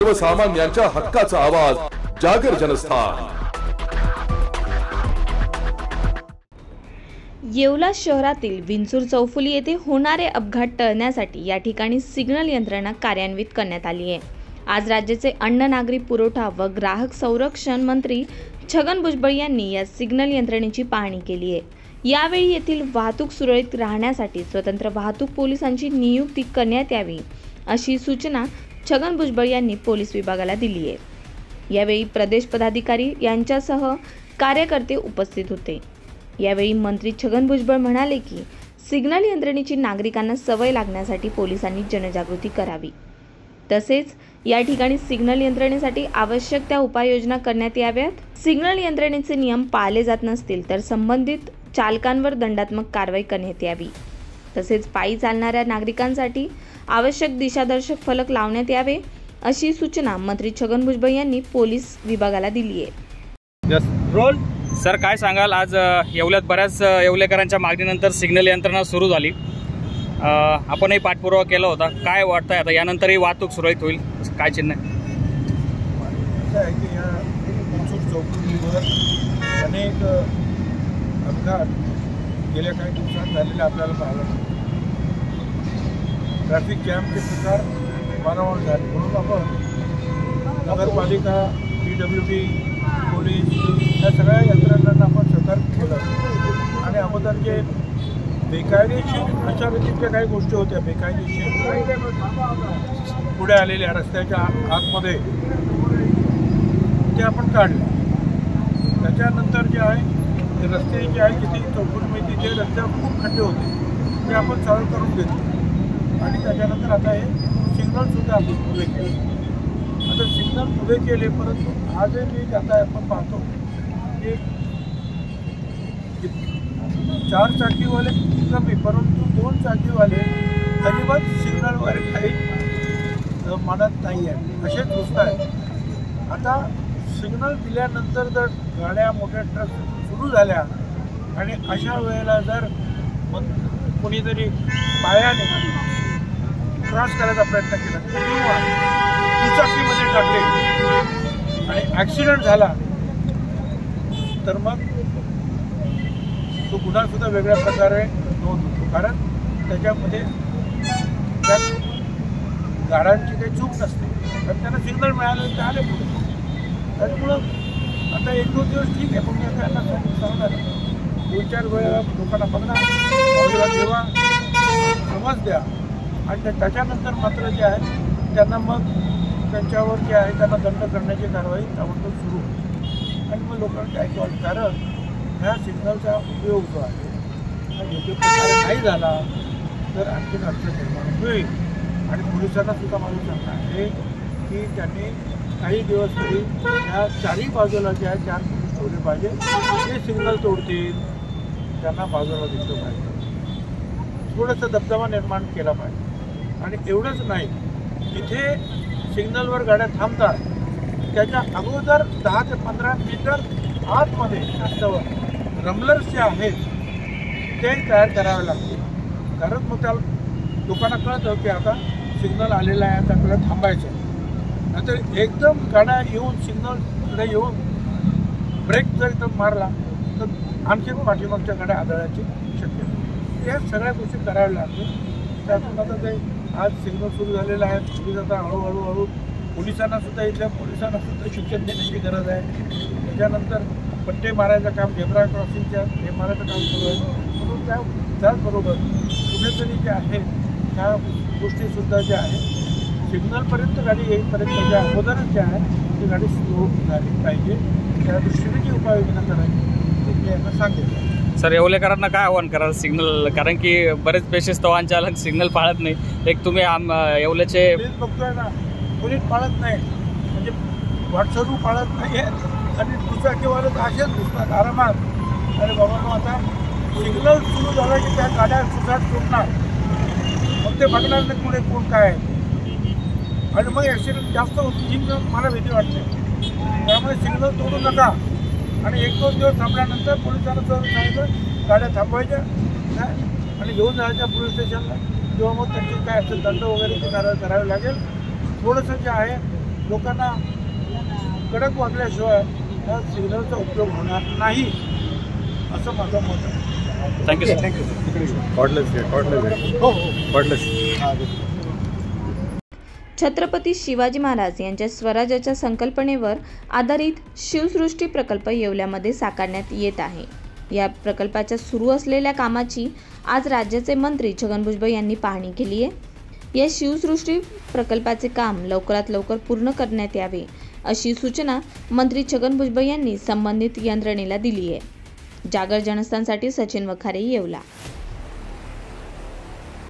सर्वसामान्यांच्या हक्काचा आवाज जागर जनस्थान। येवला शहरातील विंचूर चौफुली येथे होणारे अपघात टळण्यासाठी या ठिकाणी सिग्नल यंत्रणा कार्यान्वित करण्यात आली आहे। आज राज्याचे अन्न नागरी पुरवठा व ग्राहक संरक्षण मंत्री छगन भुजबळ यांनी या सिग्नल यंत्रणेची पाहणी केली आहे। यावेळी येथील वाहतूक सुरळीत राहण्यासाठी स्वतंत्र वाहतूक पोलिसांची नियुक्ती करण्यात यावी अशी सूचना छगन भुजबळ यांनी पोलीस विभागाला दिली आहे। यावेळी प्रदेश पदाधिकारी यांच्यासह कार्यकर्ते उपस्थित होते। यावेळी मंत्री छगन भुजबळ म्हणाले की सिग्नल यंत्रणेची नागरिकांना सवय लागण्यासाठी पोलिसांनी जनजागृती करावी, तसेच या ठिकाणी सिग्नल यंत्रणेसाठी आवश्यक त्या उपाययोजना करण्यात याव्यात। सिग्नल यंत्रणेचे नियम पाळले जात नसतील तर संबंधित चालकांवर दंडात्मक कारवाई करण्यात यावी, तसेच पायी चालणाऱ्या नागरिकांसाठी आवश्यक दिशादर्शक फलक लावण्यात यावे अशी सूचना मंत्री छगन भुजबळ यांनी पोलीस विभागाला दिली आहे। सर, काय सांगाल, आज येवल्यात बऱ्याच येवलेकरांच्या मागणीनंतर सिग्नल यंत्रणा सुरू झाली, आपणही पाठपुरावा केला होता, काय वाटतंय आता यानंतरही वाहतूक सुरळीत होईल, काय चिन्ह आहे? असं आहे की या विंचूर चौफुलीवर अनेक अपघात गेल्या काही दिवसात झालेले आपल्याला पाहायला मिळतात। ट्रॅफिक जॅमचे प्रकार वारंवार झाले, म्हणून आपण नगरपालिका, PWD, पोलीस या सगळ्या यंत्रणांना आपण सतर्क केलं आणि अगोदर जे बेकायदेशीर अशा रीतीच्या काही गोष्टी होत्या, बेकायदेशीर पुढे आलेल्या रस्त्याच्या आतमध्ये ते आपण काढले। त्याच्यानंतर जे आहे ते रस्ते जे आहे जिथे चौफुली मिळते ते रस्त्यावर खूप खड्डे होते, ते आपण चालू करून घेतले आणि त्याच्यानंतर आता हे सिग्नलसुद्धा आपण उभे केले। आता सिग्नल उभे केले, परंतु आजही मी आता आपण पाहतो की 4 चाकीवाले कमी, परंतु 2 चाकीवाले अजिबात सिग्नलवर काही मानत नाही आहे, असेच गोष्ट आहे। आता सिग्नल दिल्यानंतर जर गाड्या, मोठ्या ट्रक सुरू झाल्या आणि अशा वेळेला जर कोणीतरी पायाने क्रॉस करायचा प्रयत्न केला किंवा दुचाकीमध्ये टाकले आणि ॲक्सिडेंट झाला तर मग तो गुन्हासुद्धा वेगळ्या प्रकारे नोंद होतो, कारण त्याच्यामध्ये त्या गाड्यांची काही चूक नसते, कारण त्यांना सिग्नल मिळालं ते आले पुढे। त्याच्यामुळं आता 1-2 दिवस ठीक आहे, पण मी त्यांना सांगणार 2-4 वेळा लोकांना बघणार, बाजूला ठेवा, समज द्या आणि त्याच्यानंतर मात्र जे आहे त्यांना मग त्यांच्यावर जे आहे त्यांना दंड करण्याची कारवाई ताबडतोब सुरू होईल आणि मग लोकांचे ऐकवाल, कारण ह्या सिग्नलचा उपयोग जो आहे हा योग्य प्रकारे नाही झाला तर आणखीन अडचण निर्माण होईल। आणि पोलिसांना सुद्धा मला सांगणं आहे की त्यांनी काही दिवस तरी ह्या चारही बाजूला जे आहे 4 पोलीस ठेवले पाहिजे, जे सिग्नल तोडतील त्यांना बाजूला दिसलं पाहिजे, थोडंसं दबदबा निर्माण केला पाहिजे। आणि एवढंच नाही, इथे सिग्नलवर गाड्या थांबतात त्याच्या अगोदर 10 ते 15 मीटर आतमध्ये रस्त्यावर रमलर्स जे आहेत ते तयार करावे लागतील, कारण मग त्या लोकांना कळतं की आता सिग्नल आलेला आहे, आता आपल्याला थांबायचं आहे। नाहीतर एकदम गाड्या येऊन सिग्नलकडे येऊन ब्रेक जर इथं मारला तर आणखीन पाठीमागच्या गाड्या आदळायची शक्यता, या सगळ्या गोष्टी कराव्या लागतील। त्यातून आता ते आज सिग्नल सुरू झालेलं आहे, पोलीस आता हळूहळू पोलिसांना सुद्धा, इथल्या पोलिसांना सुद्धा शिक्षण देण्याची गरज आहे। त्याच्यानंतर पट्टे मारायचं काम, झेब्रा क्रॉसिंगच्या हे मारायचं काम सुरू आहे, म्हणून त्याचबरोबर कुठेतरी जे आहे ह्या गोष्टीसुद्धा ज्या आहे सिग्नलपर्यंत गाडी येईपर्यंत ज्या अगोदरच जे आहे ती गाडी स्लो झाली पाहिजे, त्या दृष्टीने जी उपाययोजना करायची ते मी यांना सांगेल। सर, येवलेकरांना काय आव्हान कराल सिग्नल, कारण की बरेच बेशिस्त वाहन चालक सिग्नल पाळत नाही, एक तुम्ही येवल्याचे बघतोय ना, कोणीच पाळत नाही, म्हणजे व्हॉट्सअप पाळत नाही आहे आणि दुचाकीवाले असेच दिसतात आरामात। अरे बाबा, आता सिग्नल सुरू झाला की त्या गाड्या सुसाट सुटणार, मग ते बघणार नाही पुढे कोण काय आहे आणि मग ॲक्सिडेंट जास्त होती ही मला भीती वाटते। त्यामुळे सिग्नल तोडू नका आणि 1-2 दिवस थांबल्यानंतर पोलिसांना सांगितलं गाड्या थांबवायच्या आणि घेऊन जायच्या पोलीस स्टेशनला, किंवा मग त्यांची काय असेल दंड वगैरे ते करावे लागेल। थोडंसं जे आहे लोकांना कडक वागल्याशिवाय या सिग्नलचा उपयोग होणार नाही असं माझं मत आहे. Thank you sir. छत्रपती शिवाजी महाराज यांच्या स्वराज्याच्या संकल्पनेवर आधारित शिवसृष्टी प्रकल्प येवल्यामध्ये साकारण्यात येत आहे. या प्रकल्पाच्या सुरू असलेल्या कामाची आज राज्याचे मंत्री छगन भुजबळ यांनी पाहणी केली आहे. या शिवसृष्टी प्रकल्पाचे काम लवकरात लवकर पूर्ण करण्यात यावे अशी सूचना मंत्री छगन भुजबळ यांनी संबंधित यंत्रणेला दिली आहे. जागर जनस्थानसाठी सचिन वखारे, येवला.